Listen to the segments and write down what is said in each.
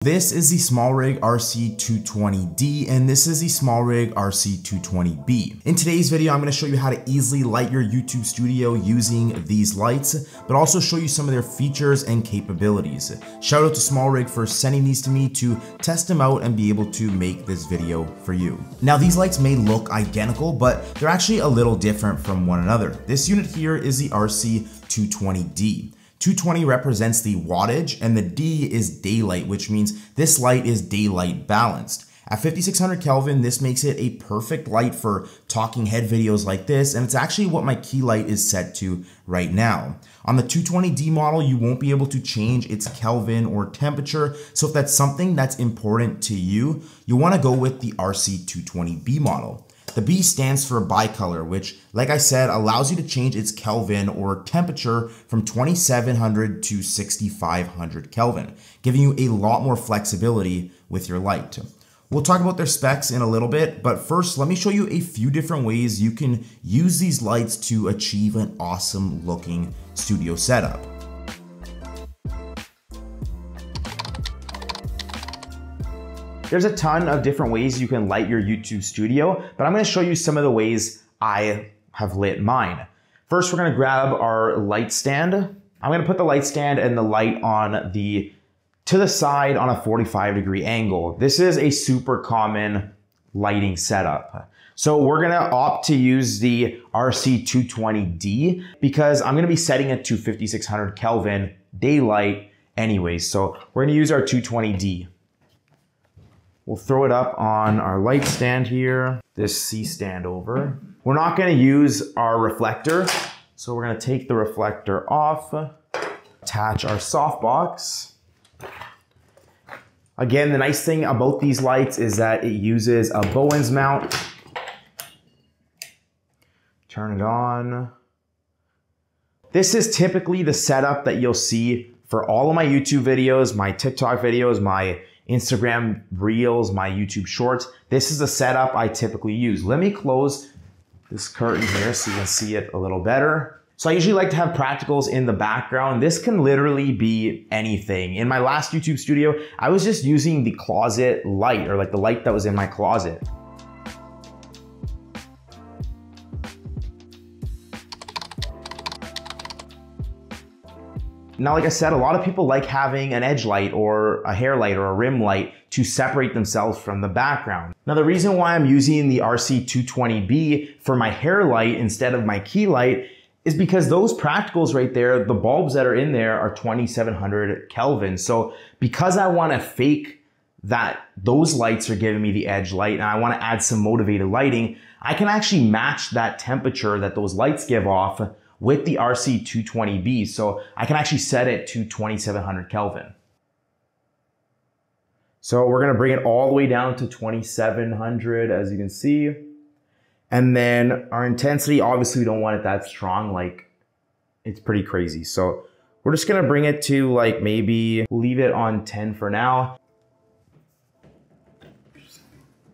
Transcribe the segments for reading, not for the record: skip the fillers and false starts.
This is the SmallRig RC220D and this is the SmallRig RC220B. In today's video, I'm going to show you how to easily light your YouTube studio using these lights, but also show you some of their features and capabilities. Shout out to SmallRig for sending these to me to test them out and be able to make this video for you. Now, these lights may look identical, but they're actually a little different from one another. This unit here is the RC220D. 220 represents the wattage and the D is daylight, which means this light is daylight balanced. At 5600 Kelvin, this makes it a perfect light for talking head videos like this, and it's actually what my key light is set to right now. On the 220D model, you won't be able to change its Kelvin or temperature, so if that's something that's important to you, you'll want to go with the RC220B model. The B stands for bicolor, which, like I said, allows you to change its Kelvin or temperature from 2700 to 6500 Kelvin, giving you a lot more flexibility with your light. We'll talk about their specs in a little bit, but first let me show you a few different ways you can use these lights to achieve an awesome looking studio setup. There's a ton of different ways you can light your YouTube studio, but I'm going to show you some of the ways I have lit mine. First, we're going to grab our light stand. I'm going to put the light stand and the light on to the side on a 45-degree angle. This is a super common lighting setup. So we're going to opt to use the RC220D because I'm going to be setting it to 5600 Kelvin daylight anyways. So we're going to use our 220D. We'll throw it up on our light stand here, this C stand over. We're not going to use our reflector, so we're going to take the reflector off, attach our softbox. Again, the nice thing about these lights is that it uses a Bowens mount. Turn it on. This is typically the setup that you'll see for all of my YouTube videos, my TikTok videos, my Instagram Reels, my YouTube Shorts. This is the setup I typically use. Let me close this curtain here so you can see it a little better. So I usually like to have practicals in the background. This can literally be anything. In my last YouTube studio, I was just using the closet light, or like the light that was in my closet. Now, like I said, a lot of people like having an edge light or a hair light or a rim light to separate themselves from the background. Now, the reason why I'm using the RC220B for my hair light instead of my key light is because those practicals right there, the bulbs that are in there are 2700 Kelvin. So because I want to fake that those lights are giving me the edge light and I want to add some motivated lighting, I can actually match that temperature that those lights give off with the RC220B. So I can actually set it to 2700 Kelvin. So we're gonna bring it all the way down to 2700, as you can see. And then our intensity, obviously we don't want it that strong, like it's pretty crazy. So we're just gonna bring it to like maybe leave it on 10 for now.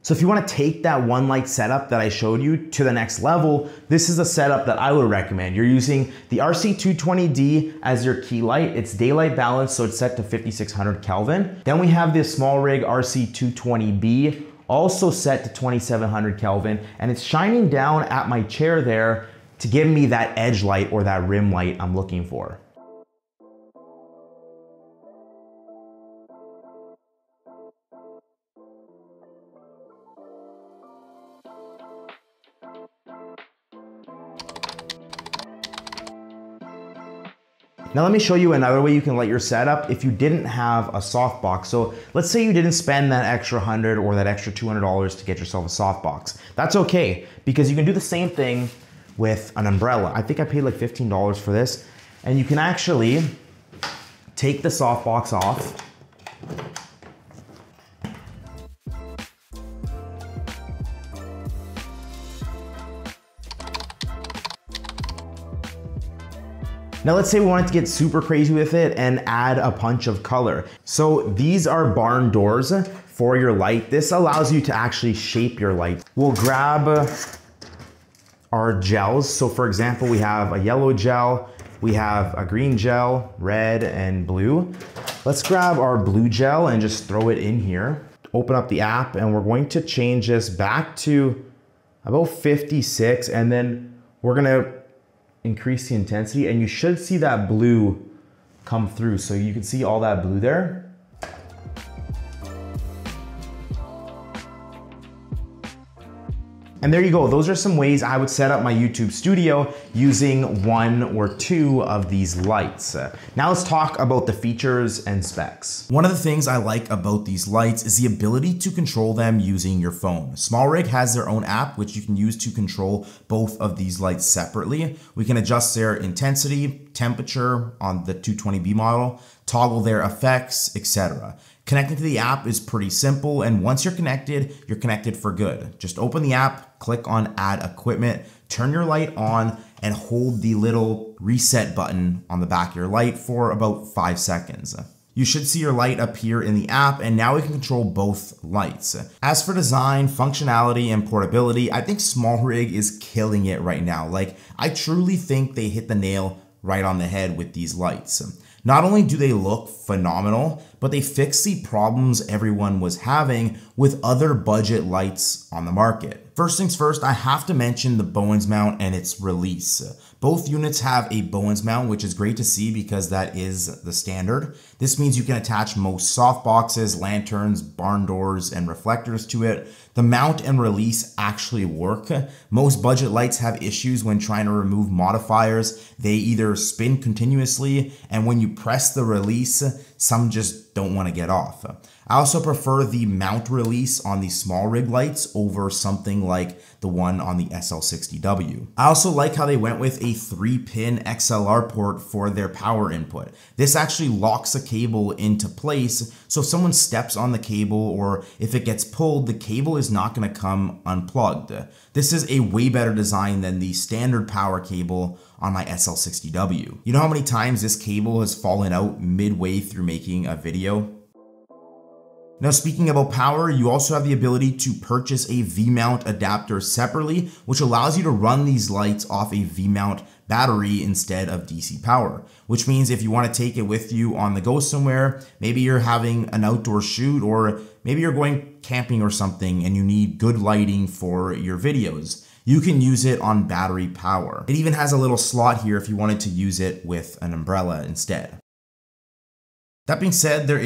So if you want to take that one light setup that I showed you to the next level, this is a setup that I would recommend. You're using the RC220D as your key light. It's daylight balanced, so it's set to 5600 Kelvin. Then we have this SmallRig RC220B, also set to 2700 Kelvin, and it's shining down at my chair there to give me that edge light or that rim light I'm looking for. Now let me show you another way you can light your setup if you didn't have a softbox. So let's say you didn't spend that extra $100 or that extra $200 to get yourself a softbox. That's okay, because you can do the same thing with an umbrella. I think I paid like $15 for this, and you can actually take the softbox off. Now let's say we wanted to get super crazy with it and add a punch of color. So these are barn doors for your light. This allows you to actually shape your light. We'll grab our gels. So for example, we have a yellow gel, we have a green gel, red and blue. Let's grab our blue gel and just throw it in here. Open up the app and we're going to change this back to about 56, and then we're gonna increase the intensity, and you should see that blue come through. So you can see all that blue there. And there you go. Those are some ways I would set up my YouTube studio using one or two of these lights. Now let's talk about the features and specs. One of the things I like about these lights is the ability to control them using your phone. SmallRig has their own app, which you can use to control both of these lights separately. We can adjust their intensity, temperature on the 220B model, toggle their effects, etc. Connecting to the app is pretty simple, and once you're connected for good. Just open the app, click on Add Equipment, turn your light on, and hold the little reset button on the back of your light for about 5 seconds. You should see your light appear in the app, and now we can control both lights. As for design, functionality, and portability, I think SmallRig is killing it right now. Like, I truly think they hit the nail right on the head with these lights. Not only do they look phenomenal, but they fix the problems everyone was having with other budget lights on the market. First things first, I have to mention the Bowens mount and its release. Both units have a Bowens mount, which is great to see because that is the standard. This means you can attach most softboxes, lanterns, barn doors, and reflectors to it. The mount and release actually work. Most budget lights have issues when trying to remove modifiers. They either spin continuously, and when you press the release, some just don't want to get off. I also prefer the mount release on the SmallRig lights over something like the one on the SL60W. I also like how they went with a 3-pin XLR port for their power input. This actually locks the cable into place, so if someone steps on the cable or if it gets pulled, the cable is not going to come unplugged. This is a way better design than the standard power cable on my SL60W. You know how many times this cable has fallen out midway through making a video? Now, speaking about power, you also have the ability to purchase a V-mount adapter separately, which allows you to run these lights off a V-mount battery instead of DC power, which means if you want to take it with you on the go somewhere, maybe you're having an outdoor shoot, or maybe you're going camping or something and you need good lighting for your videos, you can use it on battery power. It even has a little slot here if you wanted to use it with an umbrella instead. That being said, there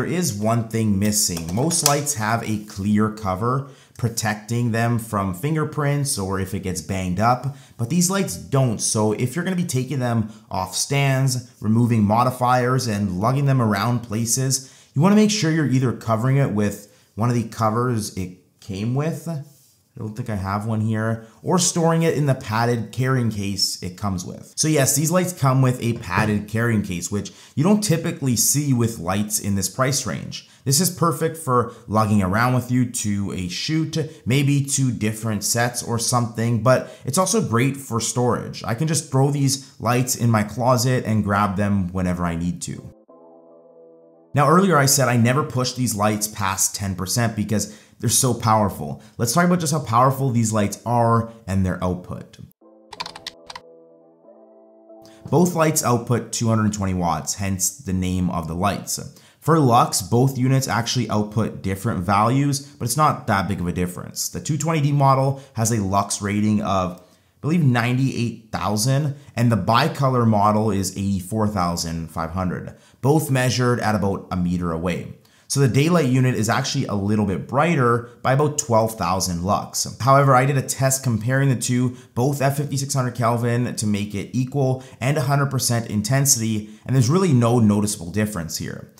is one thing missing. Most lights have a clear cover protecting them from fingerprints or if it gets banged up, but these lights don't. So if you're going to be taking them off stands, removing modifiers, and lugging them around places, you want to make sure you're either covering it with one of the covers it came with, I don't think I have one here, or storing it in the padded carrying case it comes with. So yes, these lights come with a padded carrying case, which you don't typically see with lights in this price range. This is perfect for lugging around with you to a shoot, maybe to different sets or something, but it's also great for storage. I can just throw these lights in my closet and grab them whenever I need to. Now, earlier I said I never push these lights past 10% because they're so powerful. Let's talk about just how powerful these lights are and their output. Both lights output 220 watts, hence the name of the lights. For lux, both units actually output different values, but it's not that big of a difference. The 220D model has a lux rating of, I believe, 98,000, and the bicolor model is 84,500, both measured at about a meter away. So the daylight unit is actually a little bit brighter by about 12,000 lux. However, I did a test comparing the two, both at 5600 Kelvin to make it equal and 100% intensity, and there's really no noticeable difference here.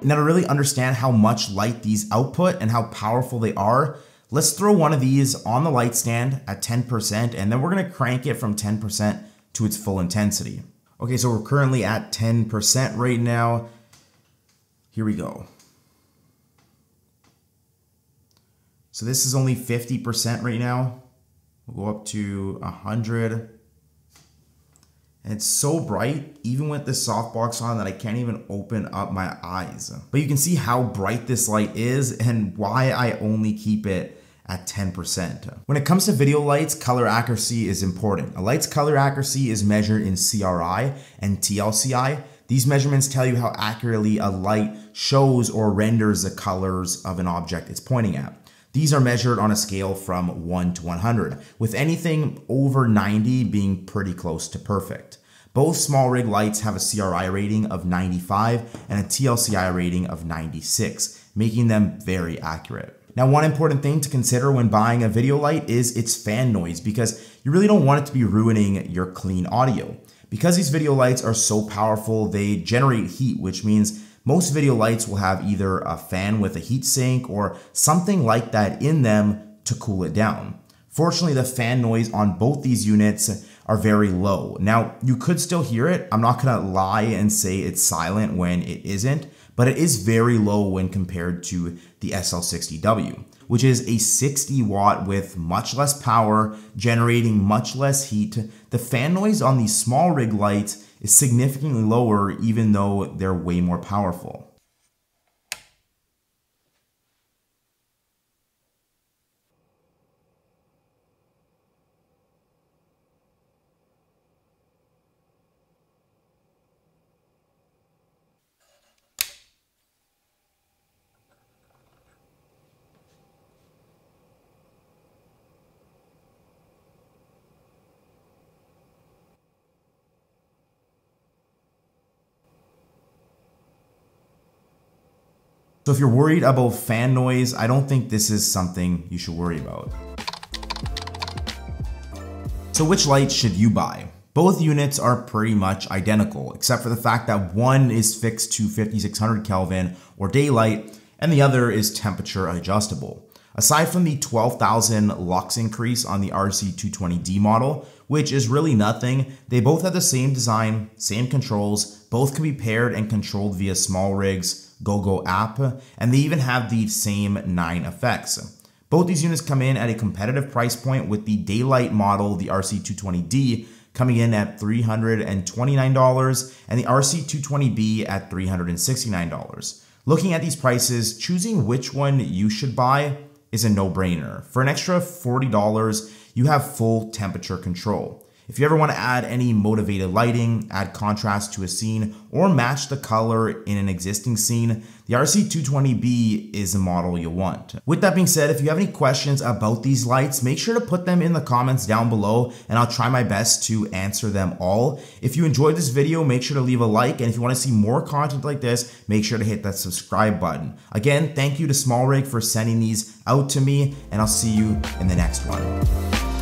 Now, to really understand how much light these output and how powerful they are, let's throw one of these on the light stand at 10%, and then we're gonna crank it from 10% to its full intensity. Okay, so we're currently at 10% right now. Here we go. So this is only 50% right now. We'll go up to 100. And it's so bright, even with the softbox on, that I can't even open up my eyes. But you can see how bright this light is and why I only keep it at 10%. When it comes to video lights, color accuracy is important. A light's color accuracy is measured in CRI and TLCI. These measurements tell you how accurately a light shows or renders the colors of an object it's pointing at. These are measured on a scale from 1 to 100, with anything over 90 being pretty close to perfect. Both SmallRig lights have a CRI rating of 95 and a TLCI rating of 96, making them very accurate. Now, one important thing to consider when buying a video light is its fan noise, because you really don't want it to be ruining your clean audio. Because these video lights are so powerful, they generate heat, which means most video lights will have either a fan with a heat sink or something like that in them to cool it down. Fortunately, the fan noise on both these units are very low. Now, you could still hear it. I'm not gonna lie and say it's silent when it isn't, but it is very low when compared to the SL60W, which is a 60 watt with much less power, generating much less heat. The fan noise on these SmallRig lights is significantly lower, even though they're way more powerful. So if you're worried about fan noise, I don't think this is something you should worry about. So which light should you buy? Both units are pretty much identical, except for the fact that one is fixed to 5600 Kelvin or daylight, and the other is temperature adjustable. Aside from the 12,000 lux increase on the RC220D model, which is really nothing, they both have the same design, same controls, both can be paired and controlled via SmallRig's GoGo app, and they even have the same 9 effects. Both these units come in at a competitive price point, with the daylight model, the RC220D, coming in at $329 and the RC220B at $369. Looking at these prices, choosing which one you should buy is a no-brainer. For an extra $40, you have full temperature control. If you ever want to add any motivated lighting, add contrast to a scene, or match the color in an existing scene, the RC220B is the model you'll want. With that being said, if you have any questions about these lights, make sure to put them in the comments down below, and I'll try my best to answer them all. If you enjoyed this video, make sure to leave a like, and if you want to see more content like this, make sure to hit that subscribe button. Again, thank you to SmallRig for sending these out to me, and I'll see you in the next one.